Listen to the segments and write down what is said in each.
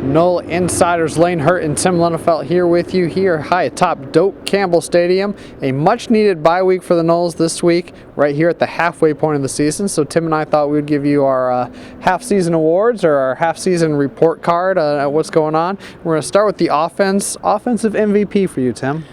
Nole Insiders Lane Hurt and Tim Lenefelt here with you here high atop Doak Campbell Stadium. A much needed bye week for the Noles this week, right here at the halfway point of the season. So Tim and I thought we would give you our half-season awards or our half-season report card at what's going on. We're going to start with the offensive MVP for you, Tim.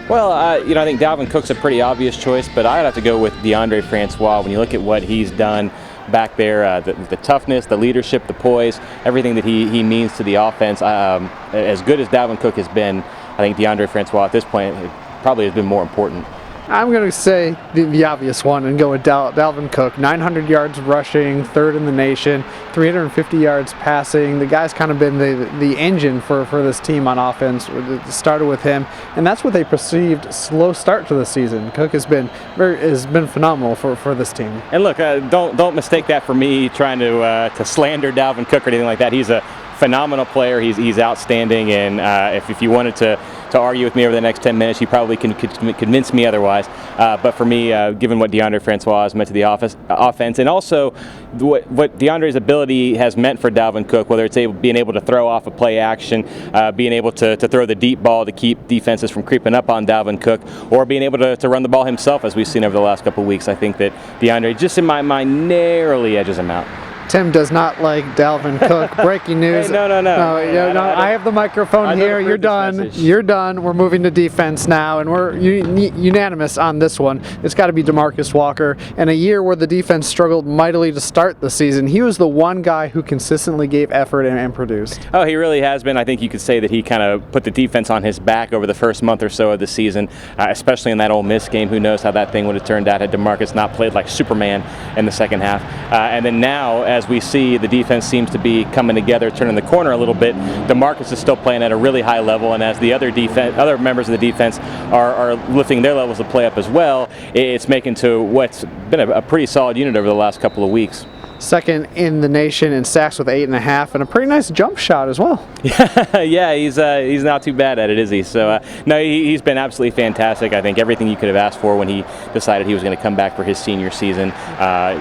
Well, I think Dalvin Cook's a pretty obvious choice, but I'd have to go with DeAndre Francois. When you look at what he's done back there, the toughness, the leadership, the poise, everything that he means to the offense. As good as Dalvin Cook has been, I think DeAndre Francois at this point probably has been more important. I'm going to say the obvious one and go with Dalvin Cook. 900 yards rushing, third in the nation, 350 yards passing. The guy's kind of been the engine for this team on offense. It started with him, and that's what they perceived slow start to the season. Cook has been phenomenal for this team. And look, don't mistake that for me trying to slander Dalvin Cook or anything like that. He's a phenomenal player. He's outstanding, and if you wanted to argue with me over the next 10 minutes, you probably can convince me otherwise. But for me, given what DeAndre Francois has meant to the offense, and also what DeAndre's ability has meant for Dalvin Cook, whether it's being able to throw off a play action, being able to throw the deep ball to keep defenses from creeping up on Dalvin Cook, or being able to run the ball himself, as we've seen over the last couple of weeks, I think that DeAndre, just in my mind, narrowly edges him out. Tim does not like Dalvin Cook. Breaking news. Hey, no. I have the microphone here. You're done. You're done. We're moving to defense now, and we're unanimous on this one. It's got to be DeMarcus Walker. In a year where the defense struggled mightily to start the season, he was the one guy who consistently gave effort and produced. Oh, he really has been. I think you could say that he kind of put the defense on his back over the first month or so of the season, especially in that Ole Miss game. Who knows how that thing would have turned out had DeMarcus not played like Superman in the second half. And then now, as we see, the defense seems to be coming together, turning the corner a little bit. DeMarcus is still playing at a really high level, and as the other members of the defense are lifting their levels of play up as well, it's making to what's been a pretty solid unit over the last couple of weeks. Second in the nation in sacks with 8.5, and a pretty nice jump shot as well. Yeah, he's not too bad at it, is he? So no, he's been absolutely fantastic. I think everything you could have asked for when he decided he was going to come back for his senior season.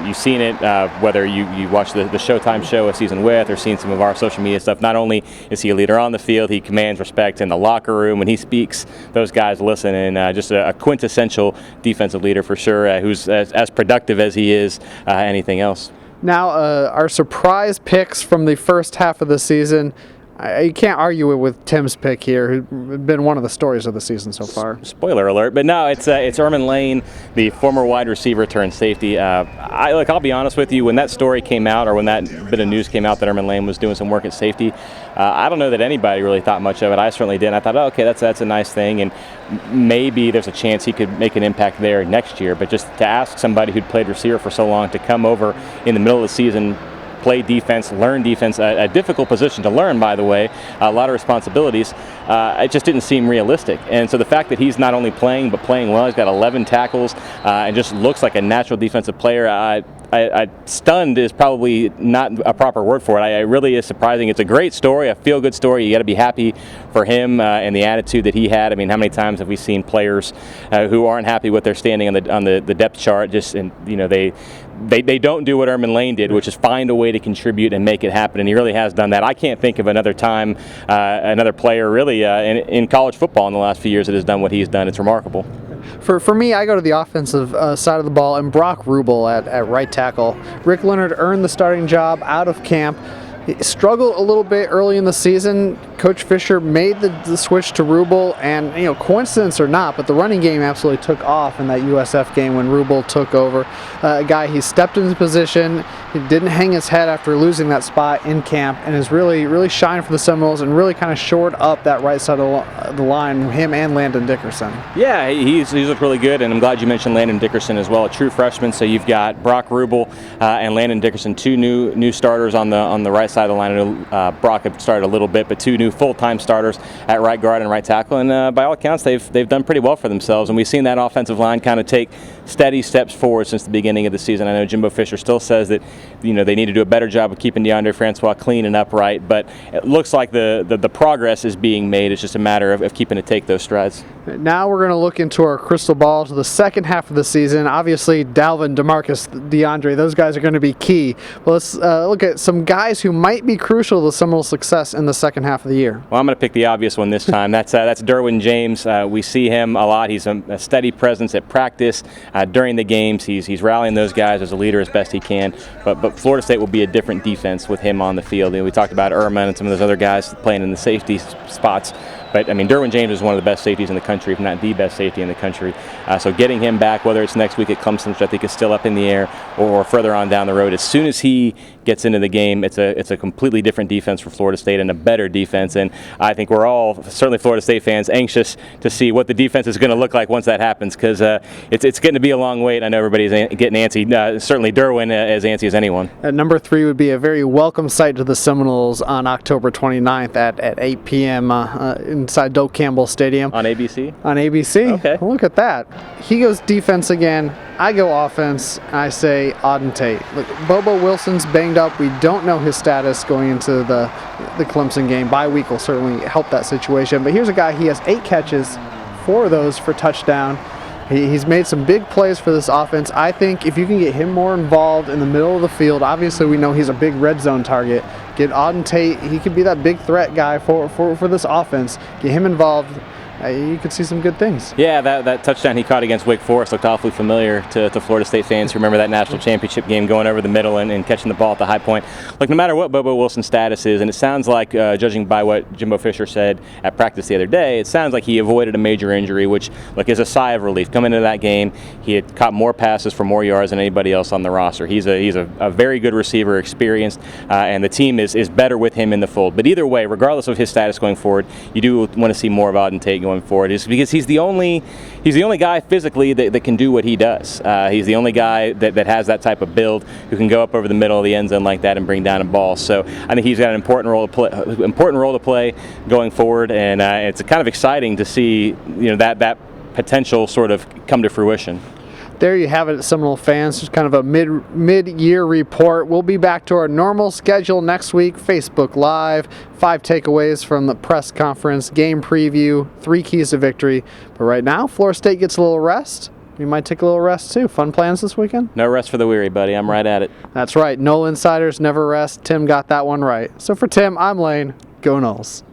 You've seen it, whether you watch the Showtime show a season with or seen some of our social media stuff. Not only is he a leader on the field, he commands respect in the locker room. When he speaks, those guys listen, and just a quintessential defensive leader for sure, who's as productive as he is anything else. Now, our surprise picks from the first half of the season. You can't argue it with Tim's pick here, who's been one of the stories of the season so far. Spoiler alert, but no, it's Ermin Lane, the former wide receiver turned safety. I'll be honest with you, when that story came out, or when that bit of news came out that Ermin Lane was doing some work at safety, I don't know that anybody really thought much of it. I certainly didn't. I thought, okay, that's a nice thing, and maybe there's a chance he could make an impact there next year. But just to ask somebody who'd played receiver for so long to come over in the middle of the season, play defense, learn defense, a difficult position to learn, by the way, a lot of responsibilities. It just didn't seem realistic. And so the fact that he's not only playing, but playing well, he's got 11 tackles, and just looks like a natural defensive player. Stunned is probably not a proper word for it. It really is surprising. It's a great story, a feel-good story. You got to be happy for him and the attitude that he had. I mean, how many times have we seen players who aren't happy with their standing on the depth chart? They don't do what Ermin Lane did, which is find a way to contribute and make it happen, and he really has done that. I can't think of another time, another player really in college football in the last few years that has done what he's done. It's remarkable. For me, I go to the offensive side of the ball, and Brock Rubel at right tackle. Rick Leonard earned the starting job out of camp. He struggled a little bit early in the season. Coach Fisher made the switch to Rubel, and coincidence or not, but the running game absolutely took off in that USF game when Rubel took over. A guy, he stepped into position, he didn't hang his head after losing that spot in camp, and has really shined for the Seminoles and really kind of shored up that right side of the line, him and Landon Dickerson. Yeah, he's looked really good, and I'm glad you mentioned Landon Dickerson as well, a true freshman. So you've got Brock Rubel and Landon Dickerson, two new starters on the right side of the line. Brock had started a little bit, but two new new full-time starters at right guard and right tackle, and by all accounts, they've done pretty well for themselves. And we've seen that offensive line kind of take steady steps forward since the beginning of the season. I know Jimbo Fisher still says that they need to do a better job of keeping DeAndre Francois clean and upright, but it looks like the progress is being made. It's just a matter of keeping to take those strides. Now we're going to look into our crystal ball to the second half of the season. Obviously, Dalvin, DeMarcus, DeAndre, those guys are going to be key. But let's look at some guys who might be crucial to Seminoles' success in the second half of the year. Well, I'm going to pick the obvious one this time. That's Derwin James. We see him a lot. He's a steady presence at practice. During the games, he's rallying those guys as a leader as best he can. But Florida State will be a different defense with him on the field. We talked about Ehrman and some of those other guys playing in the safety spots. But, I mean, Derwin James is one of the best safeties in the country, if not the best safety in the country. So getting him back, whether it's next week at Clemson, which I think is still up in the air, or further on down the road, as soon as he gets into the game, it's a completely different defense for Florida State and a better defense. And I think we're all, certainly Florida State fans, anxious to see what the defense is going to look like once that happens, because it's getting to be a long wait. I know everybody's getting antsy. Certainly Derwin as antsy as anyone. At number 3 would be a very welcome sight to the Seminoles on October 29th at 8 p.m. Inside Doak Campbell Stadium. On ABC? On ABC. Okay. Look at that. He goes defense again. I go offense. I say Auden Tate. Look, Bobo Wilson's banged up. We don't know his status going into the Clemson game. Bye week will certainly help that situation. But here's a guy, he has 8 catches, 4 of those for touchdown. He's made some big plays for this offense. I think if you can get him more involved in the middle of the field, obviously we know he's a big red zone target. Get Auden Tate, he could be that big threat guy for this offense. Get him involved. You could see some good things. Yeah, that touchdown he caught against Wake Forest looked awfully familiar to Florida State fans who remember that national championship game, going over the middle and catching the ball at the high point. Look, no matter what Bobo Wilson's status is, and it sounds like, judging by what Jimbo Fisher said at practice the other day, it sounds like he avoided a major injury, which, look, is a sigh of relief. Coming into that game, he had caught more passes for more yards than anybody else on the roster. He's a very good receiver, experienced, and the team is better with him in the fold. But either way, regardless of his status going forward, you do want to see more of Auden Tate going forward, is because he's the only guy physically that can do what he does. He's the only guy that has that type of build who can go up over the middle of the end zone like that and bring down a ball. So I think he's got an important role to play going forward, and it's kind of exciting to see that potential sort of come to fruition. There you have it, Seminole fans. Just kind of a mid-year report. We'll be back to our normal schedule next week. Facebook Live, 5 takeaways from the press conference, game preview, 3 keys to victory. But right now, Florida State gets a little rest. You might take a little rest too. Fun plans this weekend? No rest for the weary, buddy. I'm right at it. That's right. Nole insiders never rest. Tim got that one right. So for Tim, I'm Lane. Go Noles.